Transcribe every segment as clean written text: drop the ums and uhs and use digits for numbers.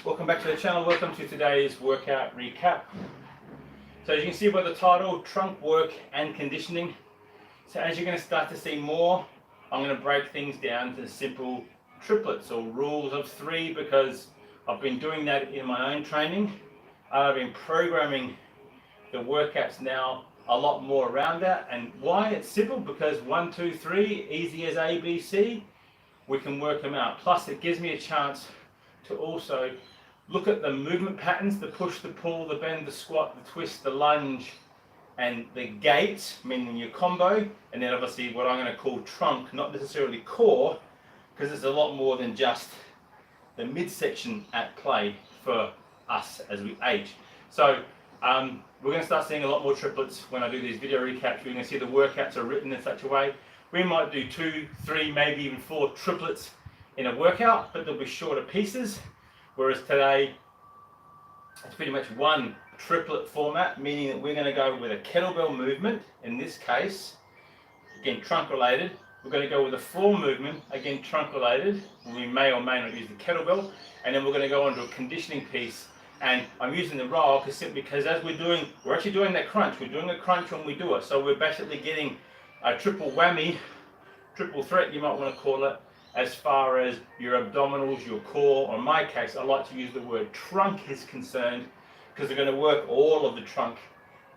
Welcome back to the channel. Welcome to today's workout recap. So as you can see by the title, trunk work and conditioning. So as you're going to start to see more, I'm going to break things down to simple triplets or rules of three, because I've been doing that in my own training. I've been programming the workouts now a lot more around that. And why it's simple? Because 1, 2, 3, easy as A, B, C, we can work them out. Plus it gives me a chance to also look at the movement patterns, the push, the pull, the bend, the squat, the twist, the lunge, and the gait, meaning your combo, and then obviously what I'm going to call trunk, not necessarily core, because it's a lot more than just the midsection at play for us as we age. So we're going to start seeing a lot more triplets when I do these video recaps. You're going to see the workouts are written in such a way. We might do 2, 3, maybe even 4 triplets in a workout, but they'll be shorter pieces. Whereas today, it's pretty much one triplet format, meaning that we're going to go with a kettlebell movement, in this case, again trunk related. We're going to go with a floor movement, again trunk related. We may or may not use the kettlebell. And then we're going to go on to a conditioning piece. And I'm using the roll because as we're actually doing that crunch. We're doing a crunch when we do it. So we're basically getting a triple whammy, triple threat you might want to call it, as far as your abdominals, your core, or in my case, I like to use the word trunk is concerned, because we're going to work all of the trunk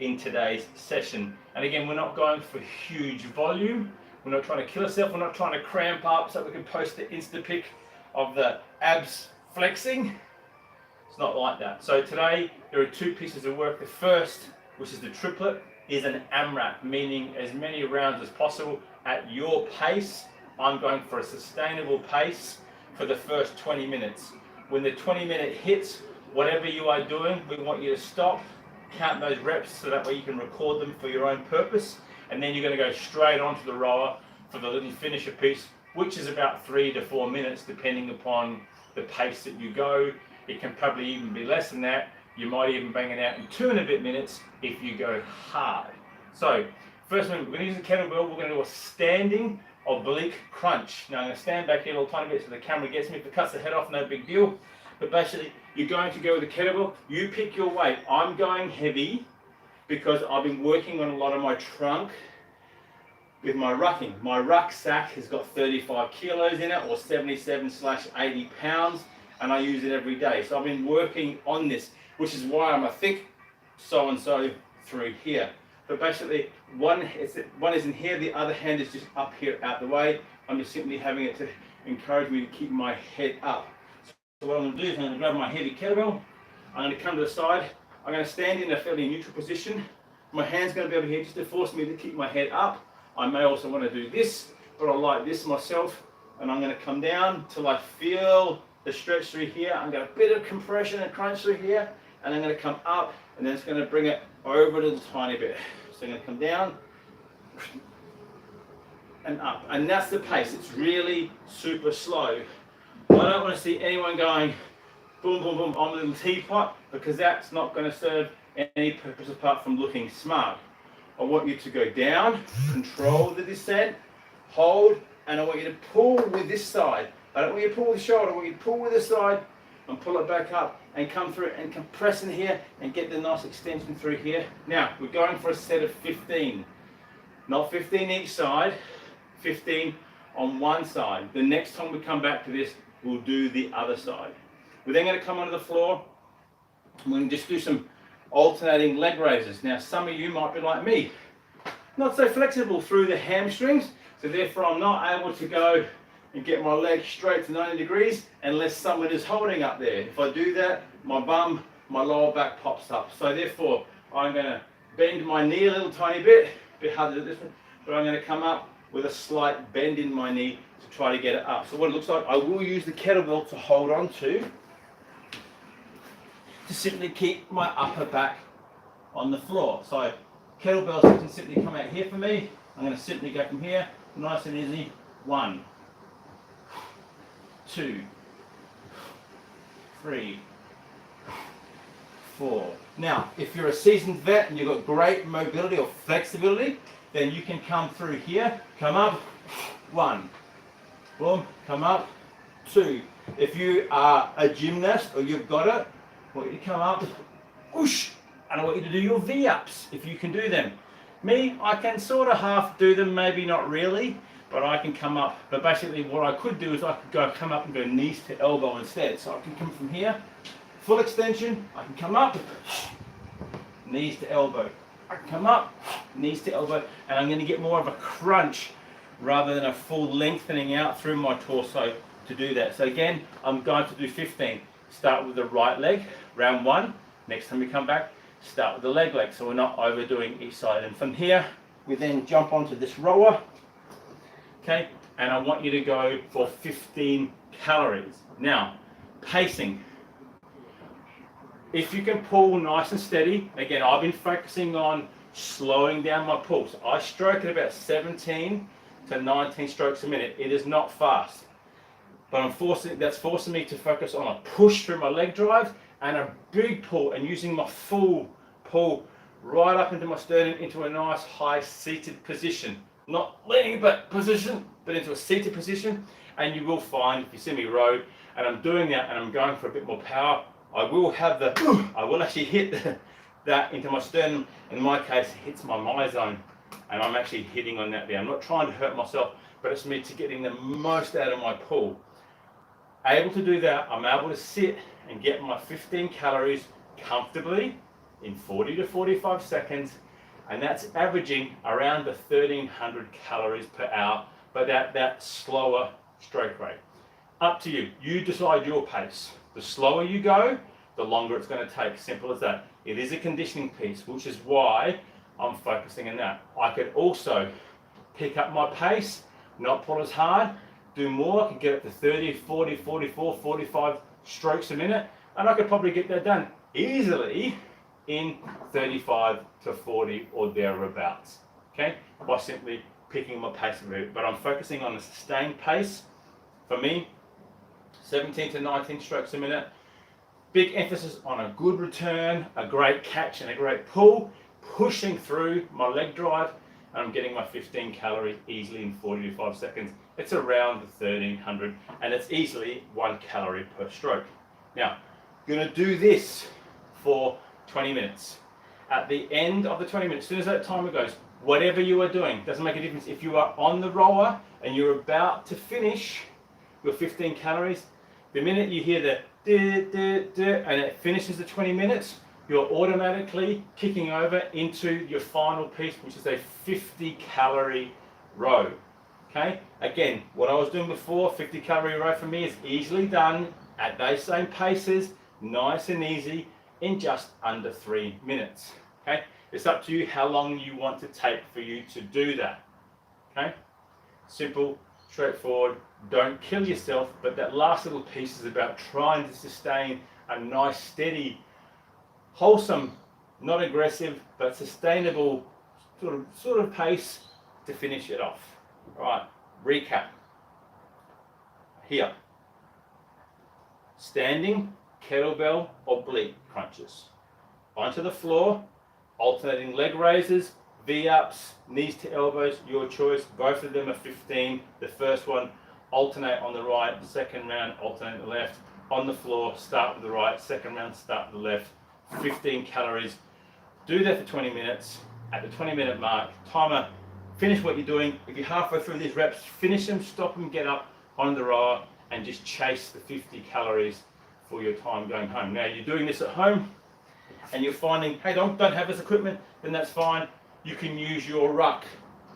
in today's session. And again, we're not going for huge volume. We're not trying to kill ourselves. We're not trying to cramp up so we can post the Insta pic of the abs flexing. It's not like that. So today, there are 2 pieces of work. The first, which is the triplet, is an AMRAP, meaning as many rounds as possible at your pace. I'm going for a sustainable pace for the first 20 minutes. When the 20-minute hits, whatever you are doing, we want you to stop, count those reps so that way you can record them for your own purpose. And then you're going to go straight onto the rower for the little finisher piece, which is about 3 to 4 minutes, depending upon the pace that you go. It can probably even be less than that. You might even bang it out in 2 and a bit minutes if you go hard. So, first one, we're going to use the kettlebell. We're going to do a standing oblique crunch. Now I'm going to stand back here a little tiny bit so the camera gets me. If it cuts the head off, no big deal. But basically, you're going to go with the kettlebell. You pick your weight. I'm going heavy because I've been working on a lot of my trunk with my rucking. My rucksack has got 35 kilos in it, or 77/80 pounds, and I use it every day. So I've been working on this, which is why I'm a thick so-and-so through here. But basically, one is in here, the other hand is just up here out the way. I'm just simply having it to encourage me to keep my head up. So what I'm going to do is I'm going to grab my heavy kettlebell. I'm going to come to the side. I'm going to stand in a fairly neutral position. My hand's going to be over here just to force me to keep my head up. I may also want to do this, but I like this myself. And I'm going to come down till I feel the stretch through here. I'm going to get a bit of compression and crunch through here. And I'm going to come up, and then it's going to bring it over a little tiny bit. So I'm going to come down and up, and that's the pace. It's really super slow. I don't want to see anyone going boom, boom, boom on the little teapot, because that's not going to serve any purpose apart from looking smart. I want you to go down, control the descent, hold, and I want you to pull with this side. I don't want you to pull with the shoulder. I want you to pull with this side and pull it back up and come through and compress in here and get the nice extension through here. Now, we're going for a set of 15. Not 15 each side, 15 on one side. The next time we come back to this, we'll do the other side. We're then going to come onto the floor. We're going to just do some alternating leg raises. Now, some of you might be like me, not so flexible through the hamstrings, so therefore I'm not able to go and get my leg straight to 90 degrees unless someone is holding up there. If I do that, my bum, my lower back pops up. So therefore, I'm going to bend my knee a little tiny bit harder to do this one, but I'm going to come up with a slight bend in my knee to try to get it up. So what it looks like, I will use the kettlebell to hold on to simply keep my upper back on the floor. So kettlebells can simply come out here for me. I'm going to simply go from here, nice and easy. 1, 2, 3, 4. Now, if you're a seasoned vet and you've got great mobility or flexibility, then you can come through here, come up, 1, boom, come up, 2. If you are a gymnast or you've got it, I want you to come up, whoosh, and I want you to do your V-ups if you can do them. Me, I can sort of half do them, maybe not really, but I can come up. But basically what I could do is I could come up and go knees to elbow instead. So I can come from here, full extension, I can come up, knees to elbow. I can come up, knees to elbow, and I'm going to get more of a crunch rather than a full lengthening out through my torso to do that. So again, I'm going to do 15. Start with the right leg, round 1. Next time we come back, start with the leg, so we're not overdoing each side. And from here, we then jump onto this rower, okay? And I want you to go for 15 calories. Now, pacing. If you can pull nice and steady, again, I've been focusing on slowing down my pulse. I stroke at about 17 to 19 strokes a minute. It is not fast, but that's forcing me to focus on a push through my leg drive and a big pull, and using my full pull right up into my sternum into a nice high seated position. Not leaning back position, but into a seated position. And you will find, if you see me row, and I'm doing that and I'm going for a bit more power, I will actually hit that into my sternum. In my case, it hits my myzone, and I'm actually hitting on that there. I'm not trying to hurt myself, but it's me to getting the most out of my pull. Able to do that, I'm able to sit and get my 15 calories comfortably in 40 to 45 seconds, and that's averaging around the 1300 calories per hour, but that slower stroke rate. Up to you. You decide your pace. The slower you go, the longer it's going to take. Simple as that. It is a conditioning piece, which is why I'm focusing on that. I could also pick up my pace, not pull as hard, do more. I could get up to 30, 40, 44, 45 strokes a minute, and I could probably get that done easily in 35 to 40 or thereabouts, okay, by simply picking my pace a bit. But I'm focusing on a sustained pace. For me, 17 to 19 strokes a minute. Big emphasis on a good return, a great catch and a great pull, pushing through my leg drive, and I'm getting my 15 calories easily in 45 seconds. It's around the 1300, and it's easily 1 calorie per stroke. Now, I'm going to do this for 20 minutes. At the end of the 20 minutes, as soon as that timer goes, whatever you are doing, doesn't make a difference. If you are on the rower and you're about to finish your 15 calories, the minute you hear the and it finishes the 20 minutes, you're automatically kicking over into your final piece, which is a 50 calorie row. Okay, again, what I was doing before, 50 calorie row for me is easily done at those same paces, nice and easy, in just under 3 minutes. Okay, it's up to you how long you want to take for you to do that. Okay, simple, straightforward, don't kill yourself, but that last little piece is about trying to sustain a nice, steady, wholesome, not aggressive, but sustainable sort of pace to finish it off. All right, recap. Here, standing kettlebell oblique crunches. Onto the floor, alternating leg raises, V-ups, knees to elbows, your choice. Both of them are 15. The first one, alternate on the right. Second round, alternate on the left. On the floor, start with the right. Second round, start with the left. 15 calories. Do that for 20 minutes. At the 20-minute mark, timer, finish what you're doing. If you're halfway through these reps, finish them, stop them, get up on the rower, and just chase the 50 calories for your time going home. Now, you're doing this at home, and you're finding, hey, don't have this equipment, then that's fine. You can use your ruck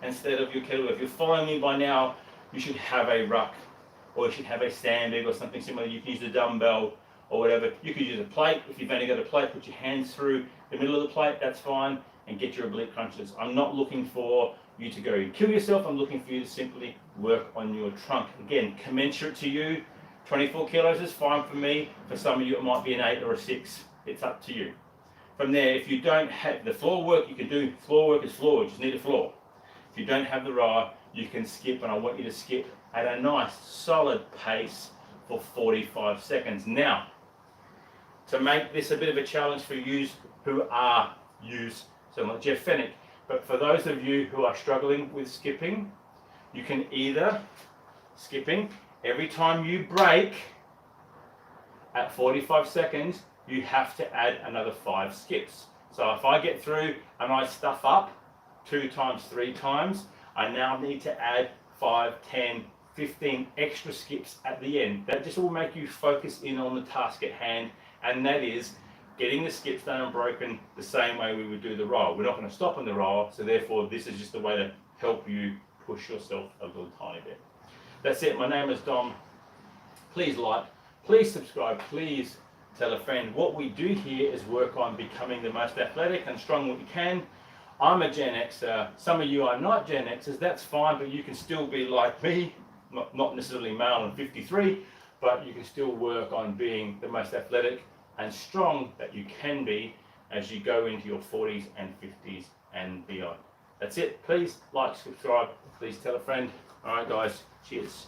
instead of your kettlebell. If you're following me by now, you should have a ruck, or you should have a sandbag or something similar. You can use a dumbbell or whatever. You could use a plate. If you've only got a plate, put your hands through the middle of the plate, that's fine, and get your oblique crunches. I'm not looking for you to go and kill yourself. I'm looking for you to simply work on your trunk. Again, commensurate to you. 24 kilos is fine for me. For some of you, it might be an 8 or a 6. It's up to you. From there, if you don't have the floor work, you can do floor work is floor, you just need a floor. If you don't have the rower, you can skip, and I want you to skip at a nice solid pace for 45 seconds. Now, to make this a bit of a challenge for you who are so like Jeff Fennick, but for those of you who are struggling with skipping, you can either, skipping, every time you break, at 45 seconds, you have to add another 5 skips. So if I get through and I stuff up 2 times, 3 times, I now need to add 5, 10, 15 extra skips at the end. That just will make you focus in on the task at hand, and that is getting the skips done and broken the same way we would do the roll. We're not going to stop on the roll, so therefore this is just a way to help you push yourself a little tiny bit. That's it. My name is Dom. Please like, please subscribe, please tell a friend. What we do here is work on becoming the most athletic and strong that we can. I'm a Gen Xer. Some of you are not Gen Xers. That's fine, but you can still be like me. Not necessarily male and 53, but you can still work on being the most athletic and strong that you can be as you go into your 40s and 50s and beyond. That's it. Please like, subscribe, please tell a friend. All right, guys. Cheers.